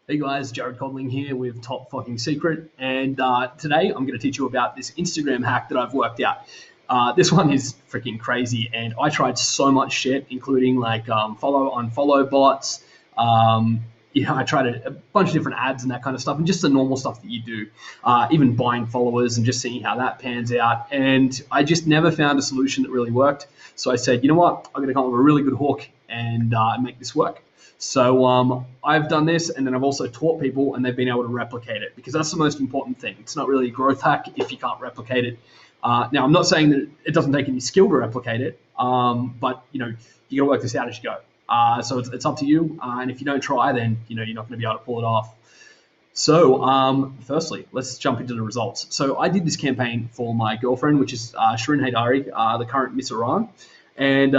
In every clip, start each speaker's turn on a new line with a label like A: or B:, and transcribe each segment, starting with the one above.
A: Hey guys, Jared Codling here with Top Fucking Secret, and today I'm going to teach you about this Instagram hack that I've worked out. This one is freaking crazy, and I tried so much shit, including like follow unfollow bots. Um, I tried a bunch of different ads and that kind of stuff, and just the normal stuff that you do, even buying followers and just seeing how that pans out. And I just never found a solution that really worked. So I said, you know what, I'm going to come up with a really good hook and make this work. So I've done this, and then I've also taught people, and they've been able to replicate it because that's the most important thing. It's not really a growth hack if you can't replicate it. Now, I'm not saying that it doesn't take any skill to replicate it, but you got to work this out as you go. So it's up to you, and if you don't try, then you're not going to be able to pull it off. So, firstly, let's jump into the results. So, I did this campaign for my girlfriend, which is Shirin Haydari, the current Miss Iran, and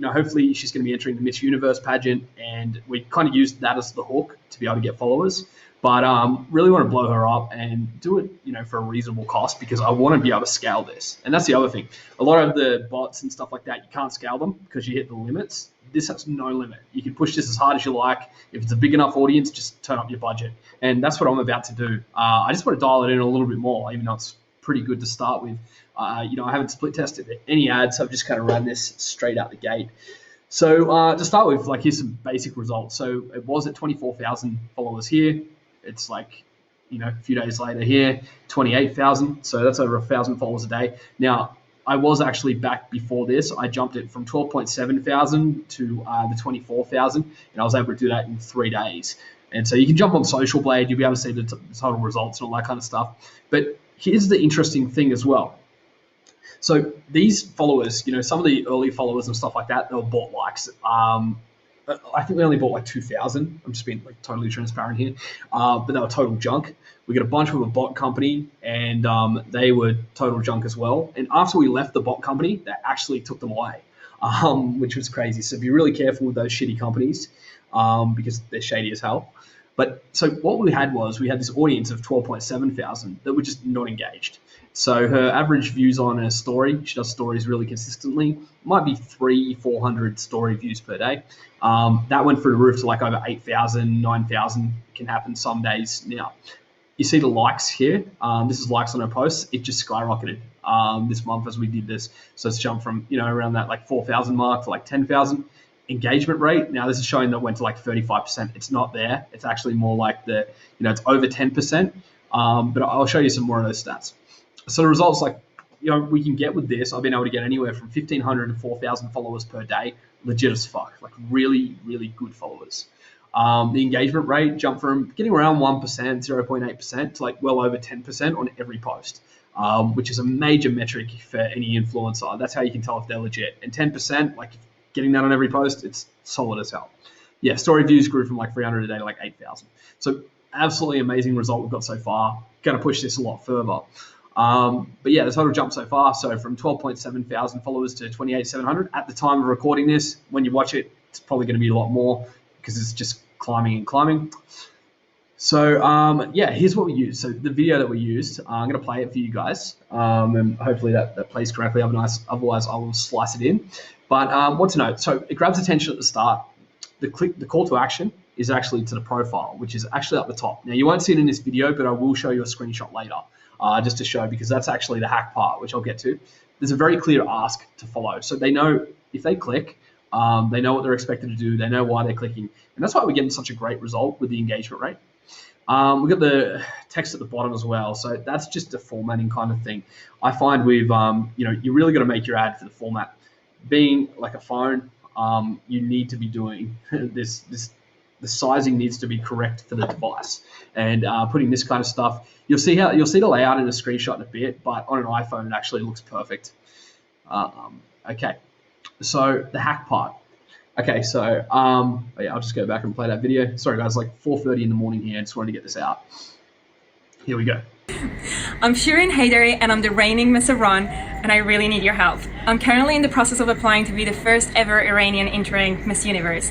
A: hopefully she's going to be entering the Miss Universe pageant, and we kind of used that as the hook to be able to get followers. But really want to blow her up and do it, for a reasonable cost because I want to be able to scale this. And that's the other thing. A lot of the bots and stuff like that, you can't scale them because you hit the limits. This has no limit. You can push this as hard as you like. If it's a big enough audience, just turn up your budget. And that's what I'm about to do. I just want to dial it in a little bit more, even though it's pretty good to start with. I haven't split tested any ads. So I've just kind of run this straight out the gate. So to start with, here's some basic results. So it was at 24,000 followers here. It's a few days later here, 28,000. So that's over 1,000 followers a day. Now, I was actually back before this. I jumped it from 12.7 thousand to the 24,000, and I was able to do that in 3 days. And so you can jump on Social Blade, you'll be able to see the total results and all that kind of stuff. But here's the interesting thing as well. So these followers, some of the early followers and stuff like that, they were bought likes. I think we only bought 2,000. I'm just being totally transparent here, but they were total junk. We got a bunch from a bot company, and they were total junk as well. And after we left the bot company, they actually took them away, which was crazy. So be really careful with those shitty companies because they're shady as hell. But so what we had this audience of 12.7 thousand that were just not engaged. So her average views on her story, she does stories really consistently, might be 400 story views per day. That went through the roof to over 8,000, 9,000 can happen some days. Now, you see the likes here. This is likes on her posts. It just skyrocketed this month as we did this. So it's jumped from, around that 4,000 mark to 10,000. Engagement rate, now this is showing that it went to 35%. It's not there. It's actually more it's over 10%. But I'll show you some more of those stats. So the results we can get with this, I've been able to get anywhere from 1,500 to 4,000 followers per day, legit as fuck, really, really good followers. The engagement rate jumped from getting around 1%, 0.8% to well over 10% on every post, which is a major metric for any influencer. That's how you can tell if they're legit. And 10%, getting that on every post, it's solid as hell. Yeah, story views grew from 300 a day to 8,000. So absolutely amazing result we've got so far. Going to push this a lot further. But yeah, the total jump so far, so from 12.7 thousand followers to 28,700 at the time of recording this. When you watch it, it's probably going to be a lot more because it's just climbing and climbing. So yeah, here's what we used. So the video that we used, I'm going to play it for you guys, and hopefully that plays correctly. Otherwise, I will slice it in. But what to note? So it grabs attention at the start. The call to action is actually to the profile, which is actually up the top. Now you won't see it in this video, but I will show you a screenshot later. Just to show, because that's actually the hack part, which I'll get to. There's a very clear ask to follow. So they know if they click, they know what they're expected to do. They know why they're clicking. And that's why we're getting such a great result with the engagement rate. We've got the text at the bottom as well. So that's just a formatting kind of thing. I find with, you really got to make your ad for the format. Being like a phone, you need to be doing this. The sizing needs to be correct for the device, and putting this kind of stuff. You'll see the layout in a screenshot in a bit, but on an iPhone it actually looks perfect. Okay, so the hack part. Okay, so yeah, I'll just go back and play that video. Sorry guys, 4:30 in the morning here. I just wanted to get this out. Here we go.
B: I'm Shirin Haydari and I'm the reigning Miss Iran, and I really need your help. I'm currently in the process of applying to be the first ever Iranian entering Miss Universe,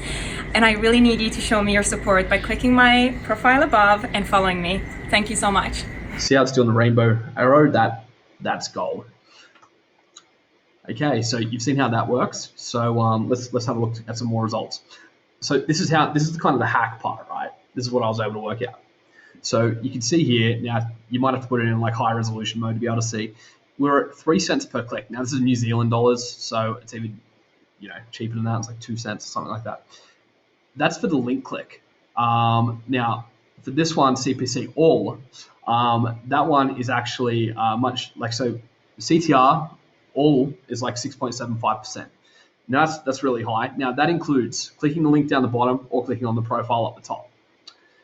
B: and I really need you to show me your support by clicking my profile above and following me. Thank you so much.
A: See how it's doing the rainbow arrow? That's gold. Okay, so you've seen how that works. So let's have a look at some more results. So this is kind of the hack part, right? This is what I was able to work out. So you can see here, now you might have to put it in like high resolution mode to be able to see. We're at 3 cents per click. Now this is New Zealand dollars, so it's even cheaper than that. It's like 2 cents or something like that. That's for the link click. Now for this one, CPC all, that one is actually much like, so CTR all is like 6.75%. Now that's really high. Now that includes clicking the link down the bottom or clicking on the profile up the top.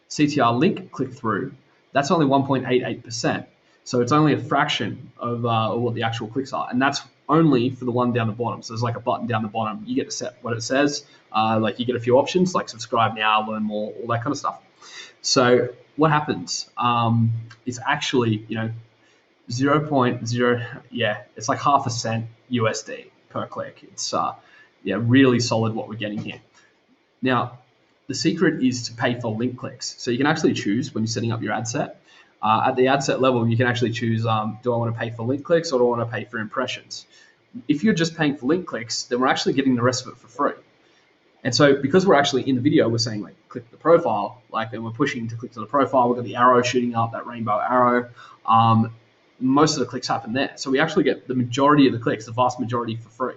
A: CTR link click through, that's only 1.88%. So it's only a fraction of what the actual clicks are. And that's only for the one down the bottom. So there's like a button down the bottom. You get to set what it says. Like you get a few options like subscribe now, learn more, all that kind of stuff. So what happens is actually, 0.0, it's like half a cent USD per click. It's really solid what we're getting here. Now, the secret is to pay for link clicks. So you can actually choose when you're setting up your ad set. At the ad set level, you can actually choose, do I want to pay for link clicks or do I want to pay for impressions? If you're just paying for link clicks, then we're actually getting the rest of it for free. And so because we're actually in the video, we're saying like click the profile, and we're pushing to click to the profile. We've got the arrow shooting up, that rainbow arrow. Most of the clicks happen there. So we actually get the majority of the clicks, the vast majority for free.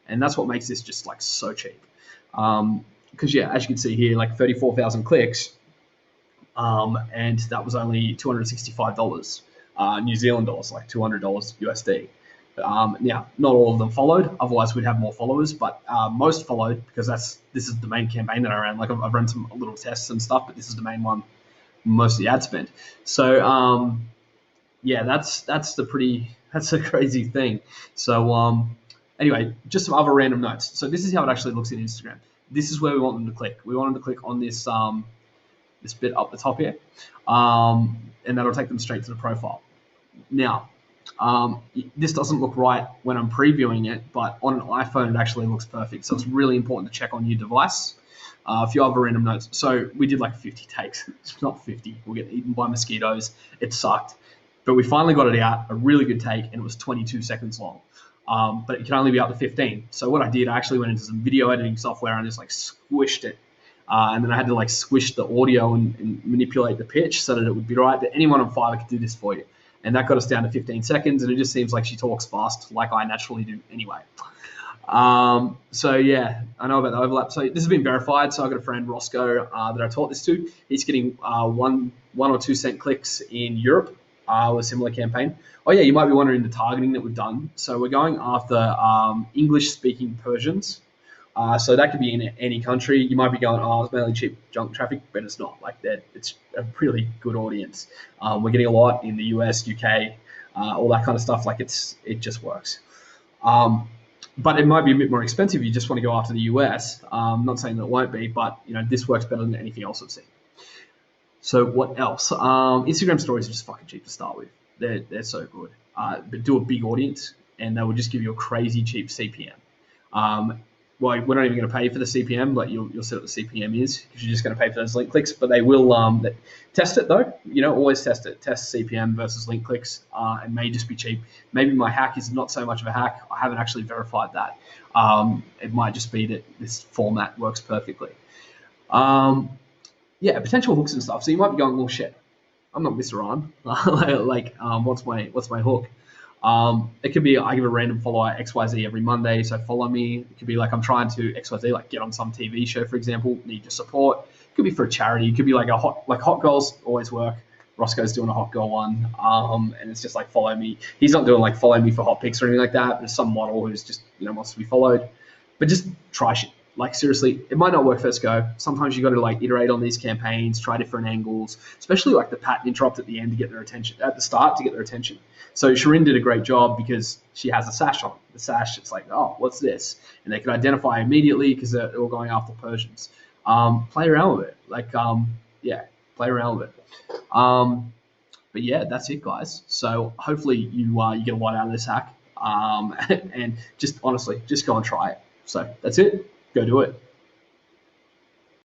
A: And that's what makes this just like so cheap. Because as you can see here, like 34,000 clicks, and that was only $265 New Zealand dollars, like $200 USD. Now, not all of them followed, otherwise we'd have more followers, but most followed because this is the main campaign that I ran. Like I've run some little tests and stuff, but this is the main one, most of the ad spend. So that's a crazy thing. So anyway, just some other random notes. So this is how it actually looks in Instagram. This is where we want them to click. We want them to click on this this bit up the top here, and that'll take them straight to the profile. Now, this doesn't look right when I'm previewing it, but on an iPhone, it actually looks perfect. So it's really important to check on your device. A few other random notes. So we did like 50 takes. It's not 50. We'll get eaten by mosquitoes. It sucked. But we finally got it out, a really good take, and it was 22 seconds long. But it can only be up to 15. So what I did, I actually went into some video editing software and just like squished it. And then I had to like squish the audio and manipulate the pitch so that it would be right. But anyone on Fiverr could do this for you. And that got us down to 15 seconds. And it just seems like she talks fast, like I naturally do anyway. So yeah, I know about the overlap. So this has been verified. So I've got a friend, Roscoe, that I taught this to. He's getting 1 or 2 cent clicks in Europe with a similar campaign. Oh yeah, you might be wondering the targeting that we've done. So we're going after English-speaking Persians. So that could be in any country. You might be going, it's mainly cheap junk traffic, but it's not like that. It's a really good audience. We're getting a lot in the US, UK, all that kind of stuff. Like it just works. But it might be a bit more expensive. You just want to go after the US. Not saying that it won't be, but this works better than anything else I've seen. So what else? Instagram stories are just fucking cheap to start with. They're so good. But do a big audience, and they will just give you a crazy cheap CPM. Well, we're not even going to pay for the CPM, but you'll see what the CPM is because you're just going to pay for those link clicks. But they will test it though. Always test it. Test CPM versus link clicks. It may just be cheap. Maybe my hack is not so much of a hack. I haven't actually verified that. It might just be that this format works perfectly. Potential hooks and stuff. So you might be going, well, shit, I'm not Mr. On. What's my hook? It could be I give a random follower XYZ every Monday, so follow me. It could be like I'm trying to XYZ, like get on some TV show, for example, need your support. It could be for a charity. It could be like hot girls always work. Roscoe's doing a hot girl one, and it's just like follow me. He's not doing like follow me for hot pics or anything like that. There's some model who's just wants to be followed, but just try shit. Like seriously, it might not work first go. Sometimes you got to like iterate on these campaigns, try different angles, especially like the patent interrupt at the end to get their attention, at the start to get their attention. So Shirin did a great job because she has a sash on. The sash, it's like, oh, what's this? And they can identify immediately because they're all going after Persians. Play around with it. Play around with it. But yeah, that's it, guys. So hopefully you get a lot out of this hack. And just honestly, just go and try it. So that's it. Go do it.